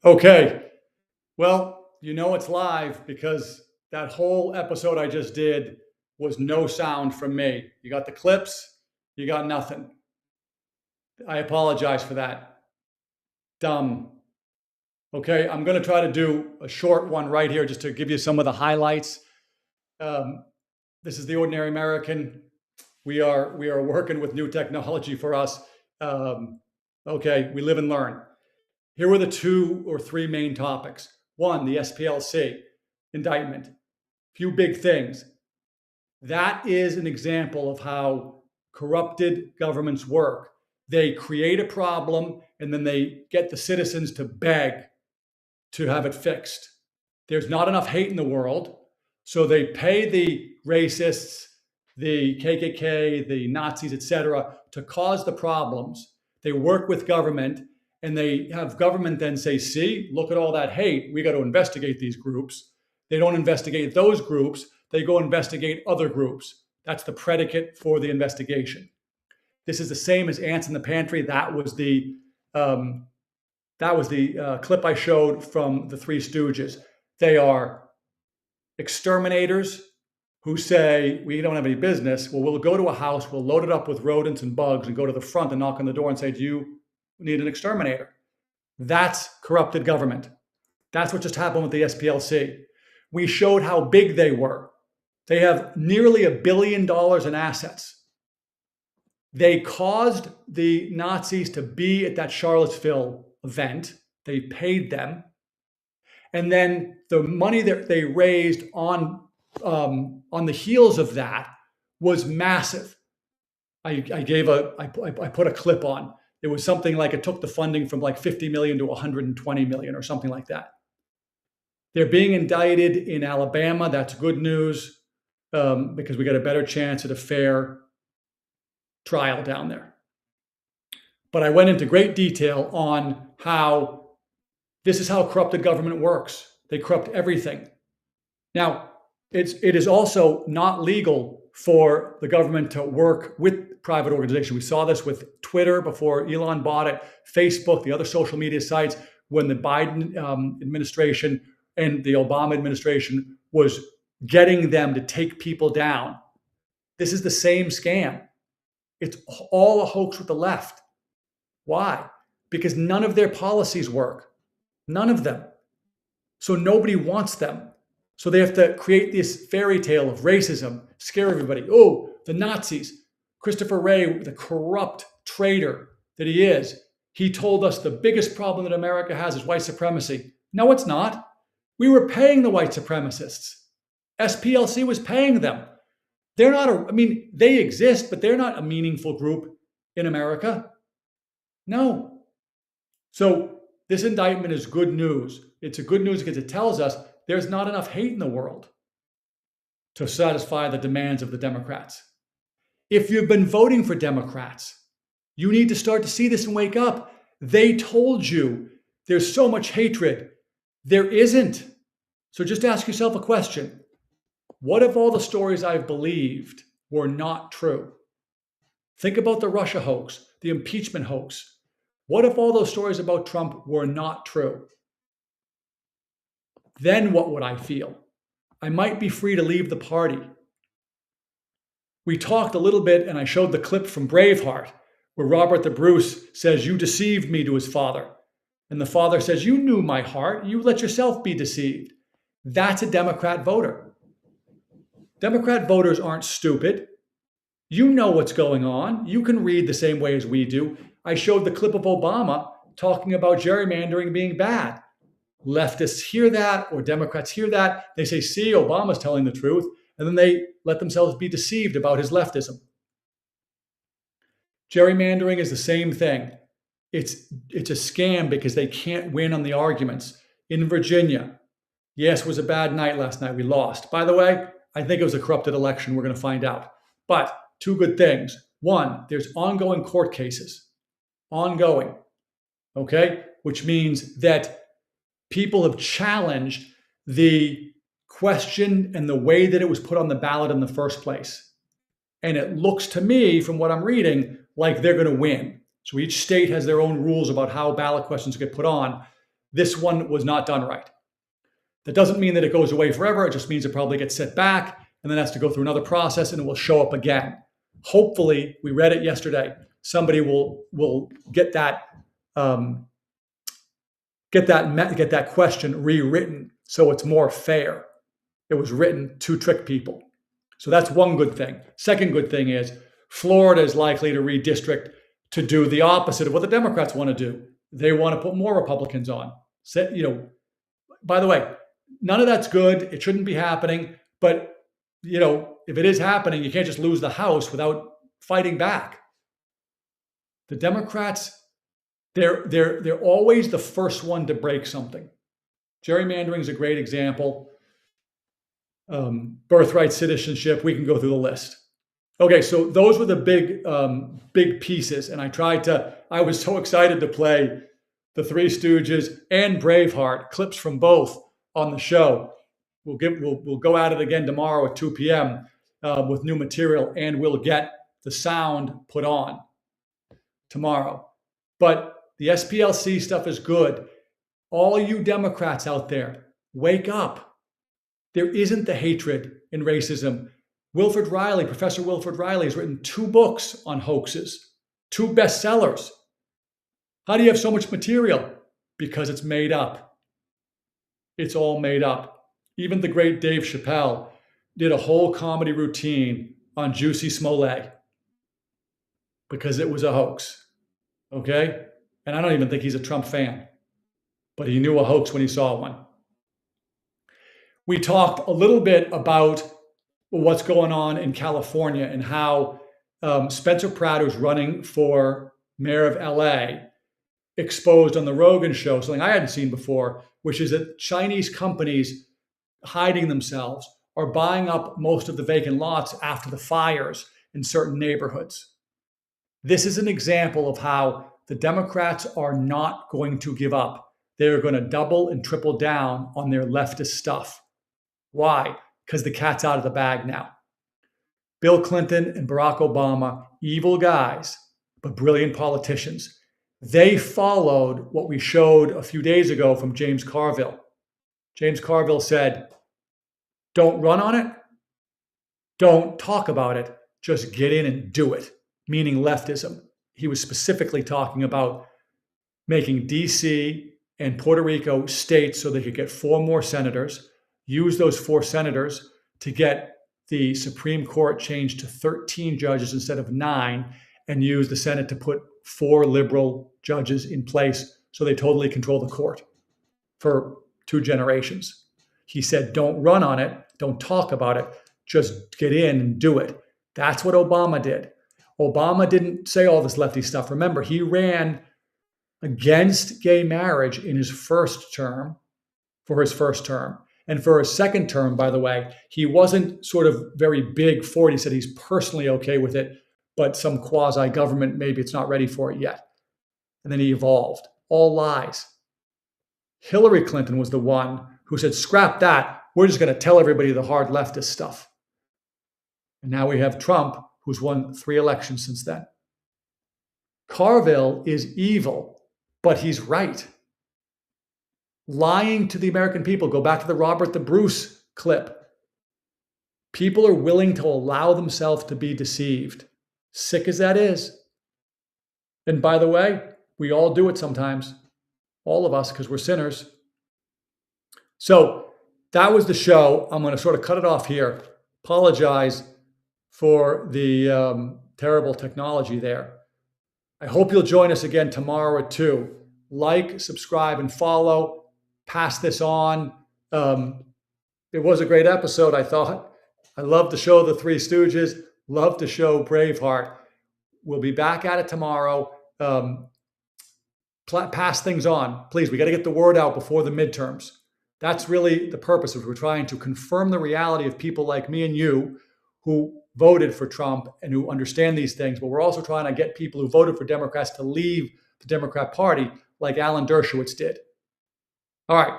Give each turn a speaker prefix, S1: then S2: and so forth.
S1: Okay, well, you know it's live because that whole episode I just did was no sound from me. You got the clips, you got nothing. I apologize for that. Dumb. Okay, I'm going to try to do a short one right here just to give you some of the highlights. Um, this is the ordinary American. We are working with new technology for us. Um, okay, we live and learn. Here were the two or three main topics. One, the SPLC indictment. Few big things. That is an example of how corrupted governments work. They create a problem and then they get the citizens to beg to have it fixed. There's not enough hate in the world, so they pay the racists, the KKK, the Nazis, etc., to cause the problems. They work with government and they have government then say, see, look at all that hate. We got to investigate these groups. They don't investigate those groups. They go investigate other groups. That's the predicate for the investigation. This is the same as ants in the pantry. Um, that was the clip I showed from the Three Stooges. They are exterminators who say, we don't have any business. Well, we'll go to a house, we'll load it up with rodents and bugs and go to the front and knock on the door and say, do you need an exterminator? That's corrupted government. That's what just happened with the SPLC. We showed how big they were. They have nearly $1 billion in assets. They caused the Nazis to be at that Charlottesville event. They paid them. And then the money that they raised on the heels of that was massive. I put a clip on. It was something like it took the funding from like 50 million to 120 million or something like that. They're being indicted in Alabama. That's good news because we got a better chance at a fair trial down there. But I went into great detail on how this is how corrupted government works. They corrupt everything. Now, it is also not legal for the government to work with private organizations. We saw this with Twitter before Elon bought it, Facebook, the other social media sites, when the Biden administration and the Obama administration was getting them to take people down. This is the same scam. It's all a hoax with the left. Why? Because none of their policies work. None of them. So nobody wants them. So they have to create this fairy tale of racism, scare everybody. Oh, the Nazis. Christopher Wray, the corrupt traitor that he is, he told us the biggest problem that America has is white supremacy. No, it's not. We were paying the white supremacists. SPLC was paying them. They're not, they exist, but they're not a meaningful group in America. No. So this indictment is good news. It's a good news because it tells us there's not enough hate in the world to satisfy the demands of the Democrats. If you've been voting for Democrats, you need to start to see this and wake up. They told you there's so much hatred. There isn't. So just ask yourself a question. What if all the stories I've believed were not true? Think about the Russia hoax, the impeachment hoax. What if all those stories about Trump were not true? Then what would I feel? I might be free to leave the party. We talked a little bit, and I showed the clip from Braveheart, where Robert the Bruce says, you deceived me to his father. And the father says, you knew my heart. You let yourself be deceived. That's a Democrat voter. Democrat voters aren't stupid. You know what's going on. You can read the same way as we do. I showed the clip of Obama talking about gerrymandering being bad. Leftists hear that, or Democrats hear that. They say, see, Obama's telling the truth. And then they let themselves be deceived about his leftism. Gerrymandering is the same thing. It's a scam because they can't win on the arguments. In Virginia, yes, it was a bad night last night. We lost. By the way, I think it was a corrupted election. We're going to find out. But two good things. One, there's ongoing court cases. Ongoing. Okay? Which means that people have challenged the question and the way that it was put on the ballot in the first place. And it looks to me, from what I'm reading, like they're going to win. So each state has their own rules about how ballot questions get put on. This one was not done right. That doesn't mean that it goes away forever. It just means it probably gets set back and then has to go through another process and it will show up again. Hopefully, we read it yesterday. Somebody will get that question rewritten so it's more fair. It was written to trick people. So that's one good thing. Second good thing is Florida is likely to redistrict to do the opposite of what the Democrats want to do. They want to put more Republicans on. By the way, none of that's good. It shouldn't be happening. But, if it is happening, you can't just lose the House without fighting back. The Democrats, they're always the first one to break something. Gerrymandering is a great example. Birthright citizenship, we can go through the list. Okay, so those were the big pieces. And I was so excited to play the Three Stooges and Braveheart, clips from both on the show. We'll go at it again tomorrow at 2 p.m. With new material, and we'll get the sound put on tomorrow. But the SPLC stuff is good. All you Democrats out there, wake up. There isn't the hatred and racism. Professor Wilfred Riley, has written 2 books on hoaxes, 2 bestsellers. How do you have so much material? Because it's made up. It's all made up. Even the great Dave Chappelle did a whole comedy routine on Juicy Smollett because it was a hoax. Okay? And I don't even think he's a Trump fan, but he knew a hoax when he saw one. We talked a little bit about what's going on in California and how Spencer Pratt, who's running for mayor of LA, exposed on the Rogan show something I hadn't seen before, which is that Chinese companies hiding themselves are buying up most of the vacant lots after the fires in certain neighborhoods. This is an example of how the Democrats are not going to give up. They're going to double and triple down on their leftist stuff. Why? Because the cat's out of the bag now. Bill Clinton and Barack Obama, evil guys, but brilliant politicians. They followed what we showed a few days ago from James Carville. James Carville said, don't run on it. Don't talk about it. Just get in and do it, meaning leftism. He was specifically talking about making D.C. and Puerto Rico states so they could get 4 more senators, use those 4 senators to get the Supreme Court changed to 13 judges instead of 9, and use the Senate to put 4 liberal judges in place so they totally control the court for 2 generations. He said, don't run on it, don't talk about it, just get in and do it. That's what Obama did. Obama didn't say all this lefty stuff. Remember, he ran against gay marriage in his first term, for his first term. And for his second term, by the way, he wasn't sort of very big for it. He said he's personally okay with it, but some quasi-government, maybe it's not ready for it yet. And then he evolved. All lies. Hillary Clinton was the one who said, scrap that. We're just going to tell everybody the hard leftist stuff. And now we have Trump, who's won 3 elections since then. Carville is evil, but he's right. Lying to the American people. Go back to the Robert the Bruce clip. People are willing to allow themselves to be deceived. Sick as that is. And by the way, we all do it sometimes. All of us, because we're sinners. So that was the show. I'm going to sort of cut it off here. Apologize for the terrible technology there. I hope you'll join us again tomorrow at 2. Like, subscribe, and follow. Pass this on. It was a great episode, I thought. I love to show the Three Stooges. Love to show Braveheart. We'll be back at it tomorrow. Pass things on. Please, we got to get the word out before the midterms. That's really the purpose of it. We're trying to confirm the reality of people like me and you who voted for Trump and who understand these things. But we're also trying to get people who voted for Democrats to leave the Democrat Party like Alan Dershowitz did. All right.